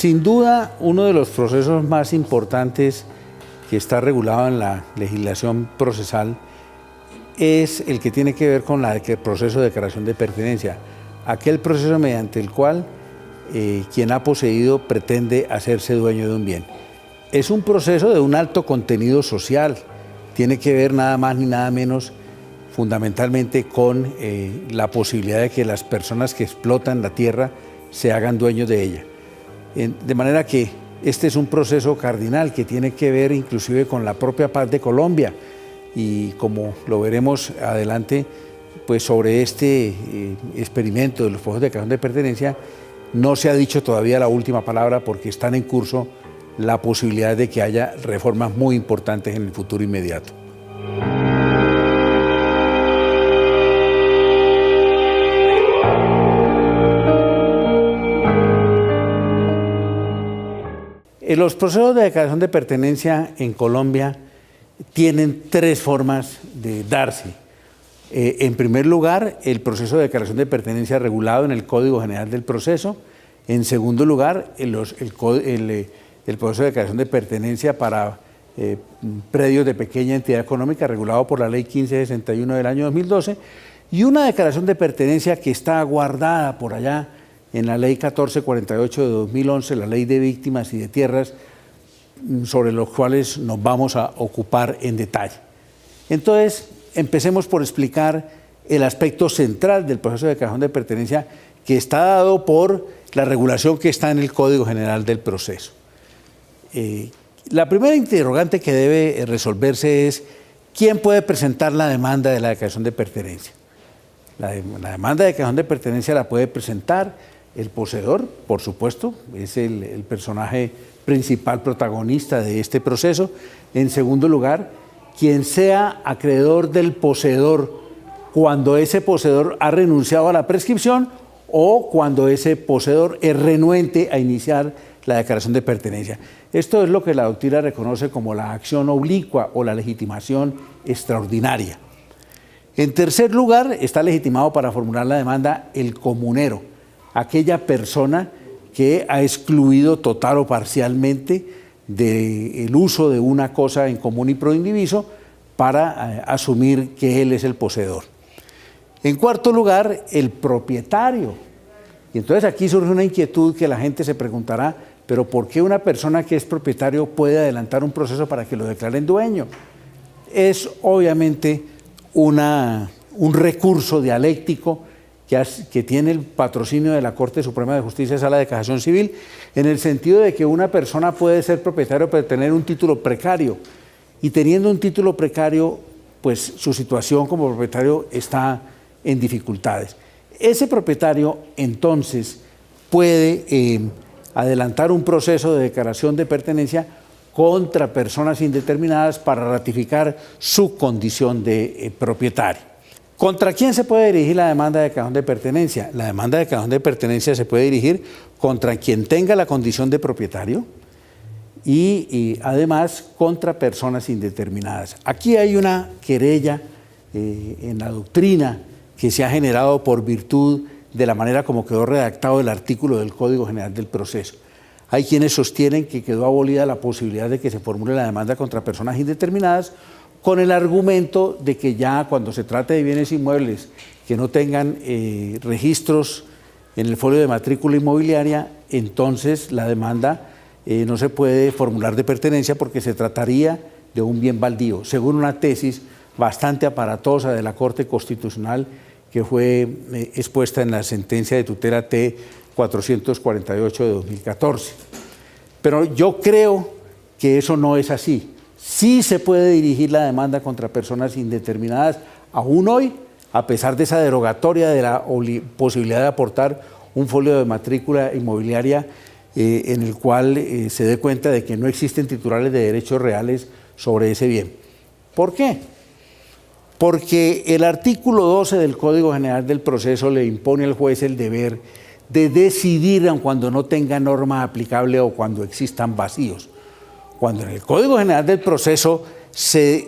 Sin duda, uno de los procesos más importantes que está regulado en la legislación procesal es el que tiene que ver con el proceso de declaración de pertenencia, aquel proceso mediante el cual quien ha poseído pretende hacerse dueño de un bien. Es un proceso de un alto contenido social, tiene que ver nada más ni nada menos fundamentalmente con la posibilidad de que las personas que explotan la tierra se hagan dueños de ella. De manera que este es un proceso cardinal que tiene que ver inclusive con la propia paz de Colombia y como lo veremos adelante, pues sobre este experimento de los procesos de declaración de pertenencia no se ha dicho todavía la última palabra porque están en curso la posibilidad de que haya reformas muy importantes en el futuro inmediato. Los procesos de declaración de pertenencia en Colombia tienen tres formas de darse. En primer lugar, el proceso de declaración de pertenencia regulado en el Código General del Proceso. En segundo lugar, el proceso de declaración de pertenencia para predios de pequeña entidad económica regulado por la Ley 1561 del año 2012 y una declaración de pertenencia que está guardada por allá en la Ley 1448 de 2011, la Ley de Víctimas y de Tierras, sobre los cuales nos vamos a ocupar en detalle. Entonces, empecemos por explicar el aspecto central del proceso de declaración de pertenencia que está dado por la regulación que está en el Código General del Proceso. La primera interrogante que debe resolverse es ¿quién puede presentar la demanda de la declaración de pertenencia? La demanda de declaración de pertenencia la puede presentar el poseedor, por supuesto, es el personaje principal protagonista de este proceso. En segundo lugar, quien sea acreedor del poseedor cuando ese poseedor ha renunciado a la prescripción o cuando ese poseedor es renuente a iniciar la declaración de pertenencia. Esto es lo que la doctrina reconoce como la acción oblicua o la legitimación extraordinaria. En tercer lugar, está legitimado para formular la demanda el comunero, aquella persona que ha excluido total o parcialmente del uso de una cosa en común y pro indiviso para asumir que él es el poseedor. En cuarto lugar, el propietario. Y entonces aquí surge una inquietud que la gente se preguntará, pero ¿por qué una persona que es propietario puede adelantar un proceso para que lo declaren dueño? Es obviamente un recurso dialéctico que tiene el patrocinio de la Corte Suprema de Justicia, Sala de Casación Civil, en el sentido de que una persona puede ser propietario pero tener un título precario, y teniendo un título precario, pues su situación como propietario está en dificultades. Ese propietario entonces puede adelantar un proceso de declaración de pertenencia contra personas indeterminadas para ratificar su condición de propietario. ¿Contra quién se puede dirigir la demanda de declaración de pertenencia? La demanda de declaración de pertenencia se puede dirigir contra quien tenga la condición de propietario y además contra personas indeterminadas. Aquí hay una querella en la doctrina que se ha generado por virtud de la manera como quedó redactado el artículo del Código General del Proceso. Hay quienes sostienen que quedó abolida la posibilidad de que se formule la demanda contra personas indeterminadas con el argumento de que ya cuando se trate de bienes inmuebles que no tengan registros en el folio de matrícula inmobiliaria, entonces la demanda no se puede formular de pertenencia porque se trataría de un bien baldío, según una tesis bastante aparatosa de la Corte Constitucional que fue expuesta en la sentencia de tutela T-448 de 2014. Pero yo creo que eso no es así. Sí se puede dirigir la demanda contra personas indeterminadas, aún hoy, a pesar de esa derogatoria de la posibilidad de aportar un folio de matrícula inmobiliaria en el cual se dé cuenta de que no existen titulares de derechos reales sobre ese bien. ¿Por qué? Porque el artículo 12 del Código General del Proceso le impone al juez el deber de decidir aun cuando no tenga norma aplicable o cuando existan vacíos. Cuando en el Código General del Proceso se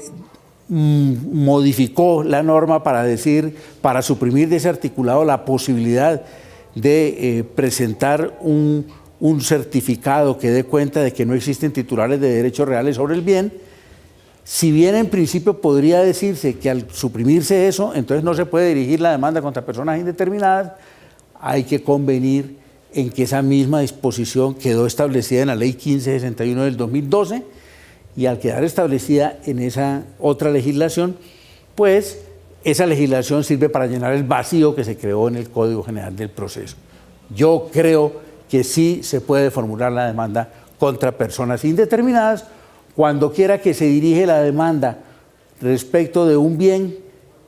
modificó la norma para suprimir de ese articulado la posibilidad de presentar un un certificado que dé cuenta de que no existen titulares de derechos reales sobre el bien, si bien en principio podría decirse que al suprimirse eso, entonces no se puede dirigir la demanda contra personas indeterminadas, hay que convenir en que esa misma disposición quedó establecida en la Ley 1561 del 2012 y al quedar establecida en esa otra legislación, pues esa legislación sirve para llenar el vacío que se creó en el Código General del Proceso. Yo creo que sí se puede formular la demanda contra personas indeterminadas cuando quiera que se dirige la demanda respecto de un bien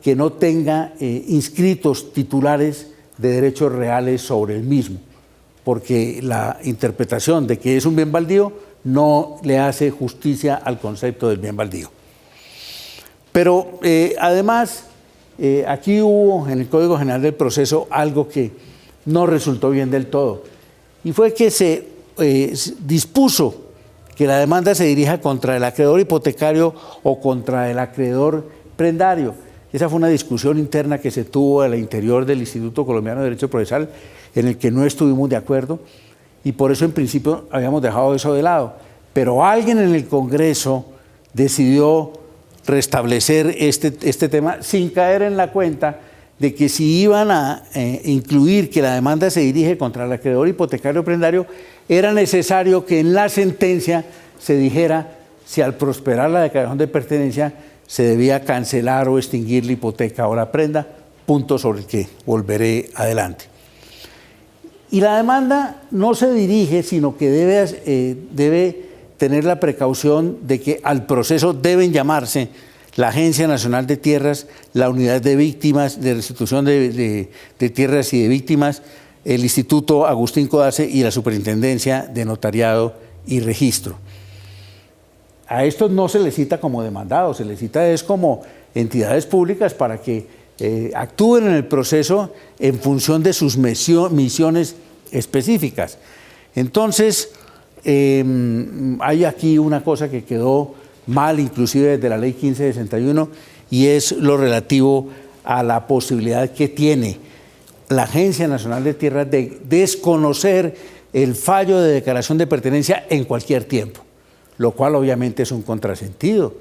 que no tenga inscritos titulares de derechos reales sobre el mismo, porque la interpretación de que es un bien baldío no le hace justicia al concepto del bien baldío. Pero además, aquí hubo en el Código General del Proceso algo que no resultó bien del todo, y fue que se dispuso que la demanda se dirija contra el acreedor hipotecario o contra el acreedor prendario. Esa fue una discusión interna que se tuvo al interior del Instituto Colombiano de Derecho Procesal, en el que no estuvimos de acuerdo, y por eso en principio habíamos dejado eso de lado. Pero alguien en el Congreso decidió restablecer este tema sin caer en la cuenta de que si iban a incluir que la demanda se dirige contra el acreedor hipotecario prendario, era necesario que en la sentencia se dijera si al prosperar la declaración de pertenencia se debía cancelar o extinguir la hipoteca o la prenda, punto sobre el que volveré adelante. Y la demanda no se dirige, sino que debe tener la precaución de que al proceso deben llamarse la Agencia Nacional de Tierras, la Unidad de Víctimas, de Restitución de Tierras y de Víctimas, el Instituto Agustín Codazzi y la Superintendencia de Notariado y Registro. A estos no se les cita como demandados, se les cita es como entidades públicas para que actúen en el proceso en función de sus misiones específicas. Entonces, hay aquí una cosa que quedó mal, inclusive desde la Ley 1561, y es lo relativo a la posibilidad que tiene la Agencia Nacional de Tierras de desconocer el fallo de declaración de pertenencia en cualquier tiempo, lo cual obviamente es un contrasentido,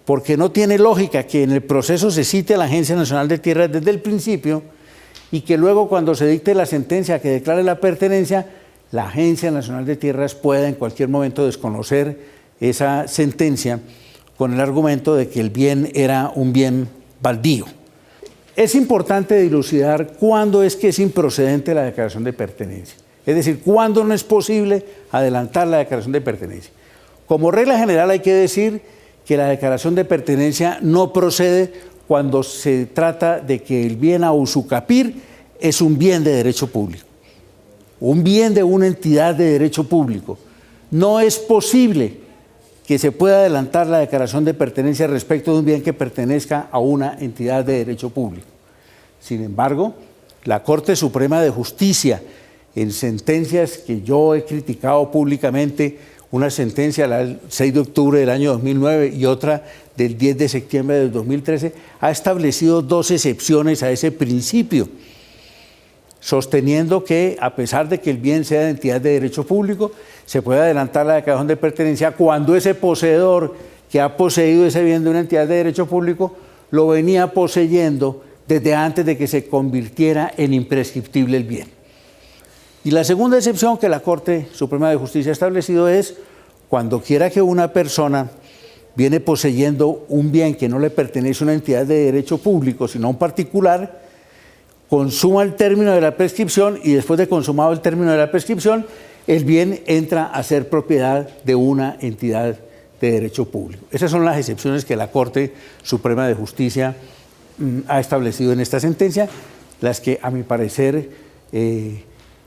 porque no tiene lógica que en el proceso se cite a la Agencia Nacional de Tierras desde el principio y que luego cuando se dicte la sentencia que declare la pertenencia, la Agencia Nacional de Tierras pueda en cualquier momento desconocer esa sentencia con el argumento de que el bien era un bien baldío. Es importante dilucidar cuándo es que es improcedente la declaración de pertenencia, es decir, cuándo no es posible adelantar la declaración de pertenencia. Como regla general hay que decir que la declaración de pertenencia no procede cuando se trata de que el bien a usucapir es un bien de derecho público, un bien de una entidad de derecho público. No es posible que se pueda adelantar la declaración de pertenencia respecto de un bien que pertenezca a una entidad de derecho público. Sin embargo, la Corte Suprema de Justicia, en sentencias que yo he criticado públicamente, una sentencia del 6 de octubre del año 2009 y otra del 10 de septiembre del 2013, ha establecido dos excepciones a ese principio, sosteniendo que a pesar de que el bien sea de entidad de derecho público, se puede adelantar la declaración de pertenencia cuando ese poseedor que ha poseído ese bien de una entidad de derecho público lo venía poseyendo desde antes de que se convirtiera en imprescriptible el bien. Y la segunda excepción que la Corte Suprema de Justicia ha establecido es cuando quiera que una persona viene poseyendo un bien que no le pertenece a una entidad de derecho público, sino a un particular, consuma el término de la prescripción y después de consumado el término de la prescripción, el bien entra a ser propiedad de una entidad de derecho público. Esas son las excepciones que la Corte Suprema de Justicia ha establecido en esta sentencia, las que a mi parecer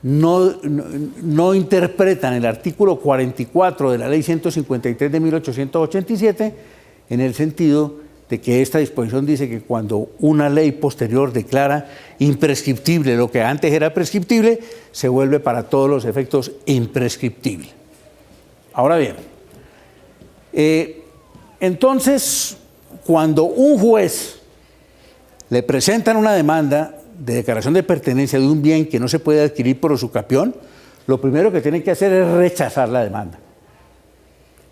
no interpretan el artículo 44 de la Ley 153 de 1887 en el sentido de que esta disposición dice que cuando una ley posterior declara imprescriptible lo que antes era prescriptible, se vuelve para todos los efectos imprescriptible. Ahora bien, entonces, cuando un juez le presentan una demanda de declaración de pertenencia de un bien que no se puede adquirir por usucapión, lo primero que tiene que hacer es rechazar la demanda.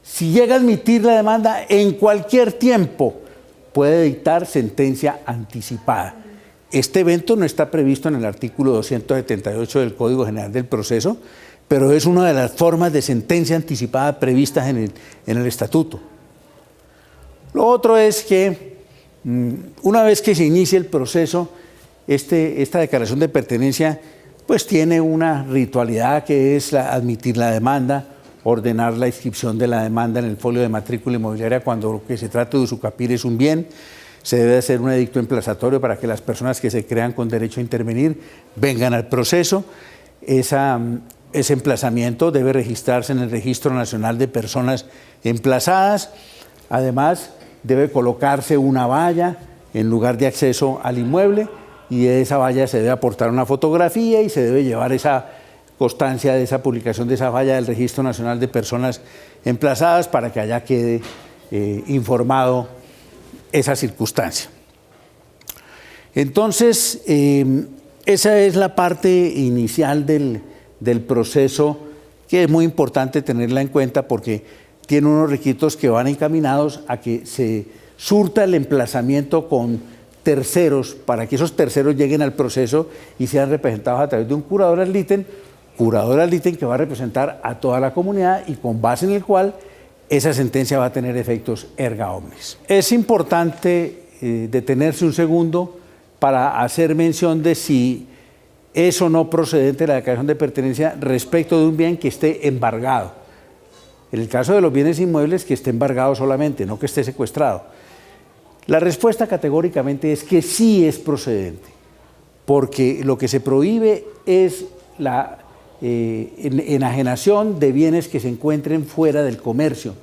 Si llega a admitir la demanda, en cualquier tiempo puede dictar sentencia anticipada. Este evento no está previsto en el artículo 278 del Código General del Proceso, pero es una de las formas de sentencia anticipada previstas en el Estatuto. Lo otro es que una vez que se inicie el proceso, esta declaración de pertenencia pues tiene una ritualidad que es admitir la demanda, ordenar la inscripción de la demanda en el folio de matrícula inmobiliaria cuando lo que se trata de usucapir es un bien. Se debe hacer un edicto emplazatorio para que las personas que se crean con derecho a intervenir vengan al proceso. Ese emplazamiento debe registrarse en el Registro Nacional de Personas Emplazadas. Además, debe colocarse una valla en lugar de acceso al inmueble y de esa valla se debe aportar una fotografía y se debe llevar esa constancia de esa publicación de esa valla del Registro Nacional de Personas Emplazadas para que allá quede informado esa circunstancia. Entonces, esa es la parte inicial del proceso, que es muy importante tenerla en cuenta porque tiene unos requisitos que van encaminados a que se surta el emplazamiento con terceros para que esos terceros lleguen al proceso y sean representados a través de un curador ad litem que va a representar a toda la comunidad y con base en el cual esa sentencia va a tener efectos erga omnes. Es importante detenerse un segundo para hacer mención de si es o no procedente la declaración de pertenencia respecto de un bien que esté embargado. En el caso de los bienes inmuebles, que esté embargado solamente, no que esté secuestrado. La respuesta categóricamente es que sí es procedente, porque lo que se prohíbe es la enajenación de bienes que se encuentren fuera del comercio.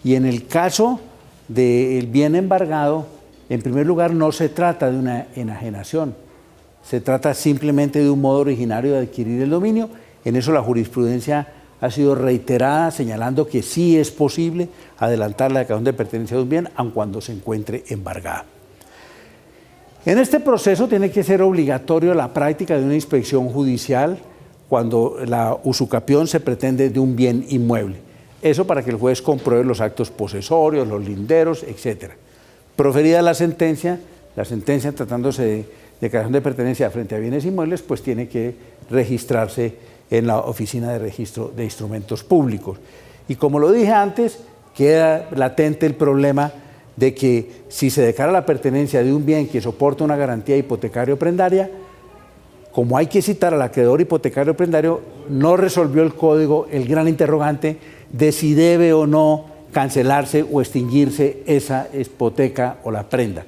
Y en el caso del bien embargado, en primer lugar, no se trata de una enajenación, se trata simplemente de un modo originario de adquirir el dominio. En eso la jurisprudencia ha sido reiterada, señalando que sí es posible adelantar la declaración de pertenencia de un bien, aun cuando se encuentre embargada. En este proceso tiene que ser obligatorio la práctica de una inspección judicial cuando la usucapión se pretende de un bien inmueble. Eso para que el juez compruebe los actos posesorios, los linderos, etc. Proferida la sentencia tratándose de declaración de pertenencia frente a bienes inmuebles, pues tiene que registrarse en la Oficina de Registro de Instrumentos Públicos. Y como lo dije antes, queda latente el problema de que si se declara la pertenencia de un bien que soporta una garantía hipotecaria o prendaria, como hay que citar al acreedor hipotecario prendario, no resolvió el código el gran interrogante de si debe o no cancelarse o extinguirse esa hipoteca o la prenda.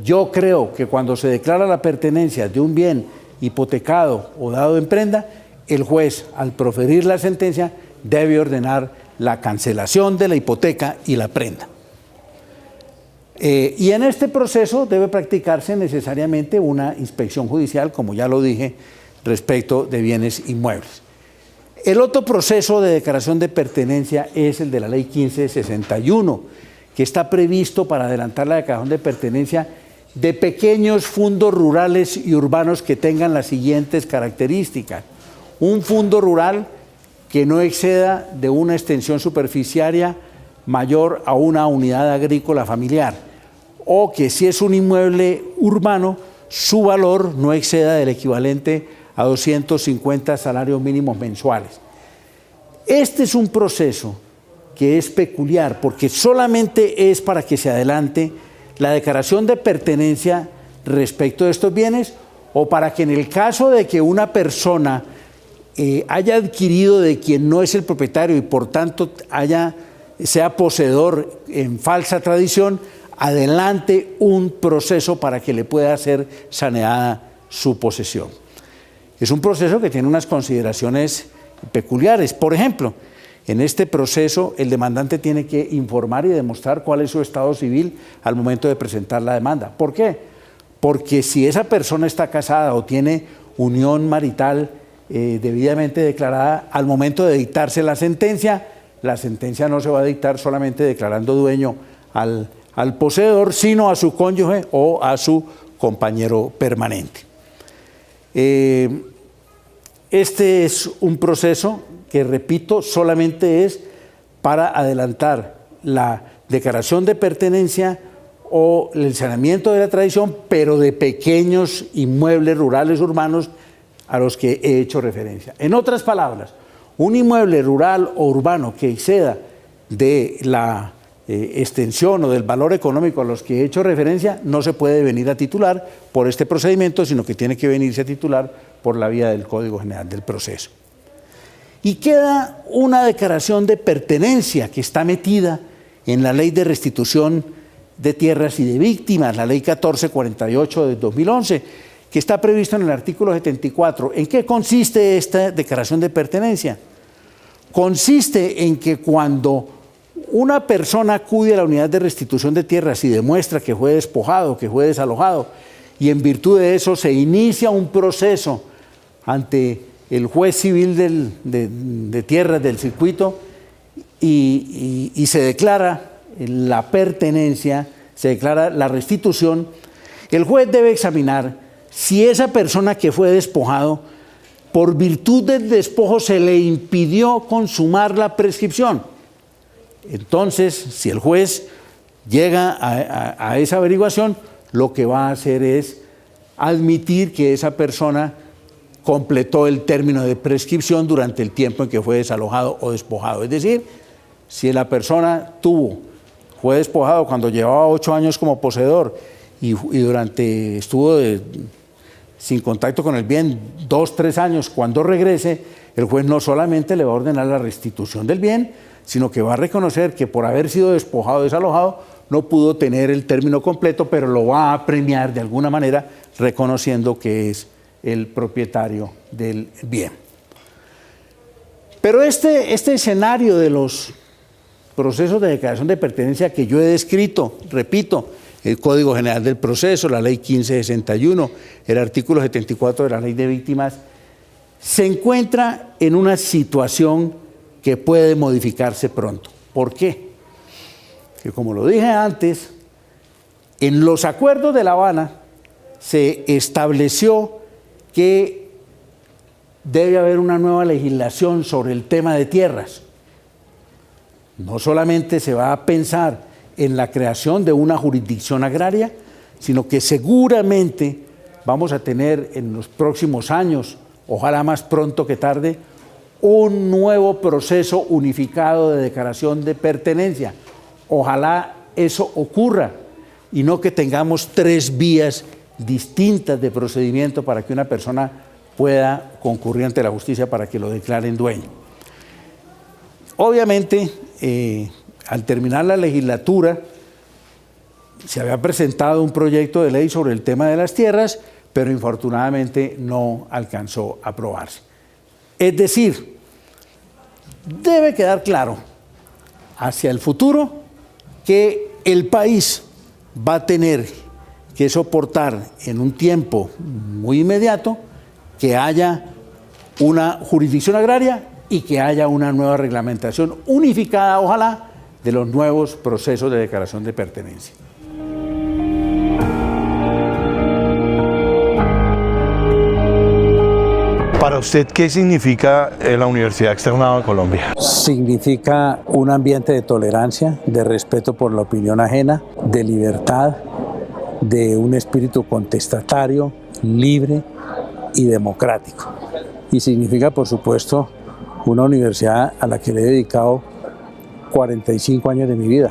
Yo creo que cuando se declara la pertenencia de un bien hipotecado o dado en prenda, el juez, al proferir la sentencia, debe ordenar la cancelación de la hipoteca y la prenda. Y en este proceso debe practicarse necesariamente una inspección judicial, como ya lo dije, respecto de bienes inmuebles. El otro proceso de declaración de pertenencia es el de la Ley 1561, que está previsto para adelantar la declaración de pertenencia de pequeños fundos rurales y urbanos que tengan las siguientes características. Un fundo rural que no exceda de una extensión superficiaria mayor a una unidad agrícola familiar, o que si es un inmueble urbano, su valor no exceda del equivalente a 250 salarios mínimos mensuales. Este es un proceso que es peculiar porque solamente es para que se adelante la declaración de pertenencia respecto de estos bienes, o para que en el caso de que una persona haya adquirido de quien no es el propietario y por tanto sea poseedor en falsa tradición, adelante un proceso para que le pueda ser saneada su posesión. Es un proceso que tiene unas consideraciones peculiares. Por ejemplo, en este proceso el demandante tiene que informar y demostrar cuál es su estado civil al momento de presentar la demanda. ¿Por qué? Porque si esa persona está casada o tiene unión marital debidamente declarada, al momento de dictarse la sentencia no se va a dictar solamente declarando dueño al poseedor, sino a su cónyuge o a su compañero permanente. Este es un proceso que, repito, solamente es para adelantar la declaración de pertenencia o el saneamiento de la tradición, pero de pequeños inmuebles rurales urbanos a los que he hecho referencia. En otras palabras, un inmueble rural o urbano que exceda de la extensión o del valor económico a los que he hecho referencia no se puede venir a titular por este procedimiento, sino que tiene que venirse a titular por la vía del Código General del Proceso. Y queda una declaración de pertenencia que está metida en la Ley de Restitución de Tierras y de Víctimas, la Ley 1448 de 2011, que está previsto en el artículo 74. ¿En qué consiste esta declaración de pertenencia? Consiste en que cuando una persona acude a la unidad de restitución de tierras y demuestra que fue despojado, que fue desalojado, y en virtud de eso se inicia un proceso ante el juez civil de tierras del circuito y se declara la pertenencia, se declara la restitución, el juez debe examinar si esa persona que fue despojado, por virtud del despojo se le impidió consumar la prescripción. Entonces, si el juez llega a esa averiguación, lo que va a hacer es admitir que esa persona completó el término de prescripción durante el tiempo en que fue desalojado o despojado. Es decir, si la persona fue despojado cuando llevaba 8 años como poseedor y estuvo sin contacto con el bien 2, 3 años, cuando regrese, el juez no solamente le va a ordenar la restitución del bien, sino que va a reconocer que por haber sido despojado o desalojado no pudo tener el término completo, pero lo va a premiar de alguna manera reconociendo que es el propietario del bien. Pero este escenario de los procesos de declaración de pertenencia que yo he descrito, repito, el Código General del Proceso, la Ley 1561, el artículo 74 de la Ley de Víctimas, se encuentra en una situación que puede modificarse pronto. ¿Por qué? Que como lo dije antes, en los acuerdos de La Habana se estableció que debe haber una nueva legislación sobre el tema de tierras. No solamente se va a pensar en la creación de una jurisdicción agraria, sino que seguramente vamos a tener en los próximos años, ojalá más pronto que tarde, un nuevo proceso unificado de declaración de pertenencia. Ojalá eso ocurra y no que tengamos 3 vías distintas de procedimiento para que una persona pueda concurrir ante la justicia para que lo declaren dueño. Obviamente, al terminar la legislatura, se había presentado un proyecto de ley sobre el tema de las tierras, pero infortunadamente no alcanzó a aprobarse. Es decir, debe quedar claro hacia el futuro que el país va a tener que soportar en un tiempo muy inmediato que haya una jurisdicción agraria y que haya una nueva reglamentación unificada, ojalá, de los nuevos procesos de declaración de pertenencia. Para usted, ¿qué significa la Universidad Externado de Colombia? Significa un ambiente de tolerancia, de respeto por la opinión ajena, de libertad, de un espíritu contestatario, libre y democrático. Y significa, por supuesto, una universidad a la que le he dedicado 45 años de mi vida.